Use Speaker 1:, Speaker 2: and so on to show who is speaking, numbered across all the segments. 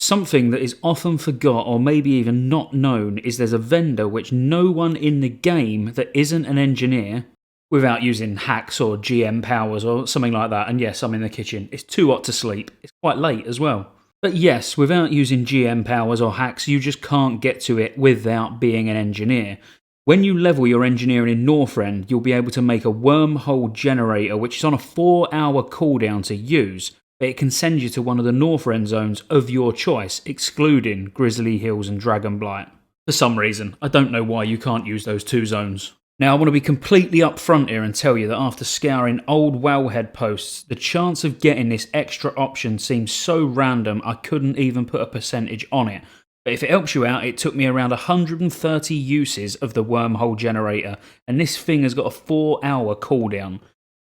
Speaker 1: Something that is often forgot or maybe even not known is there's a vendor which no one in the game that isn't an engineer, without using hacks or GM powers or something like that, and yes, I'm in the kitchen, it's too hot to sleep, it's quite late as well. But yes, without using GM powers or hacks, you just can't get to it without being an engineer. When you level your engineering in Northrend, you'll be able to make a Wormhole Generator, which is on a 4-hour cooldown to use, but it can send you to one of the Northrend zones of your choice, excluding Grizzly Hills and Dragonblight. For some reason, I don't know why you can't use those two zones. Now, I want to be completely upfront here and tell you that after scouring old Wowhead posts, the chance of getting this extra option seems so random I couldn't even put a percentage on it. But if it helps you out, it took me around 130 uses of the Wormhole Generator, and this thing has got a 4-hour cooldown.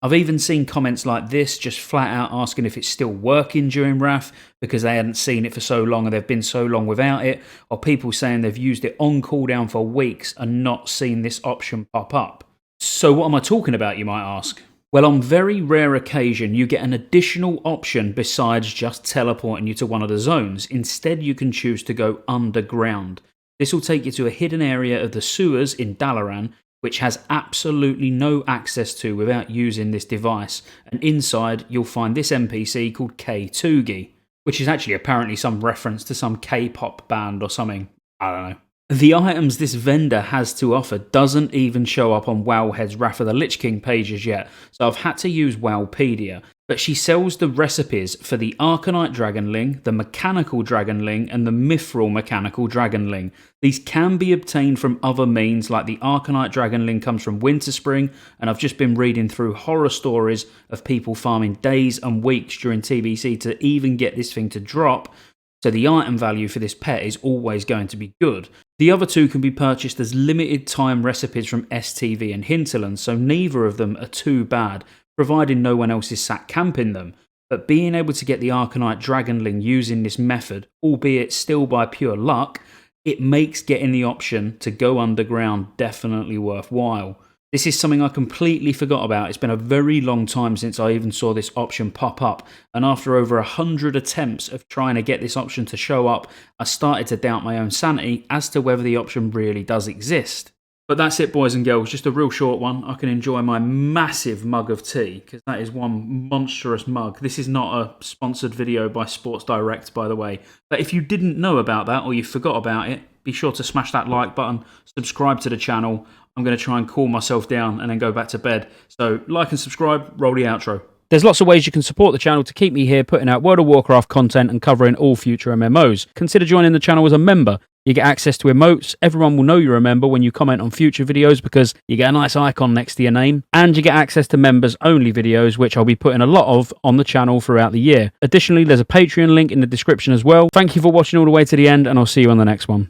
Speaker 1: I've even seen comments like this just flat out asking if it's still working during Wrath because they hadn't seen it for so long and they've been so long without it, or people saying they've used it on cooldown for weeks and not seen this option pop up. So what am I talking about, you might ask? Well, on very rare occasion you get an additional option besides just teleporting you to one of the zones. Instead you can choose to go underground. This will take you to a hidden area of the sewers in Dalaran, which has absolutely no access to without using this device, and inside you'll find this NPC called K2gi, which is actually apparently some reference to some K-pop band or something, I don't know. The items this vendor has to offer doesn't even show up on Wowhead's Wrath of the Lich King pages yet, so I've had to use Wowpedia. But she sells the recipes for the Arcanite Dragonling, the Mechanical Dragonling, and the Mithril Mechanical Dragonling. These can be obtained from other means, like the Arcanite Dragonling comes from Winterspring, and I've just been reading through horror stories of people farming days and weeks during TBC to even get this thing to drop, so the item value for this pet is always going to be good. The other two can be purchased as limited time recipes from STV and Hinterland, so neither of them are too bad, providing no one else is sat camping them. But being able to get the Arcanite Dragonling using this method, albeit still by pure luck, it makes getting the option to go underground definitely worthwhile. This is something I completely forgot about. It's been a very long time since I even saw this option pop up, and after over 100 attempts of trying to get this option to show up, I started to doubt my own sanity as to whether the option really does exist. But that's it, boys and girls, just a real short one. I can enjoy my massive mug of tea, because that is one monstrous mug. This is not a sponsored video by Sports Direct, by the way. But if you didn't know about that, or you forgot about it, be sure to smash that like button, subscribe to the channel. I'm going to try and cool myself down and then go back to bed. So like and subscribe, roll the outro. There's lots of ways you can support the channel to keep me here putting out World of Warcraft content and covering all future MMOs. Consider joining the channel as a member. You get access to emotes, everyone will know you're a member when you comment on future videos because you get a nice icon next to your name, and you get access to members only videos, which I'll be putting a lot of on the channel throughout the year. Additionally, there's a Patreon link in the description as well. Thank you for watching all the way to the end, and I'll see you on the next one.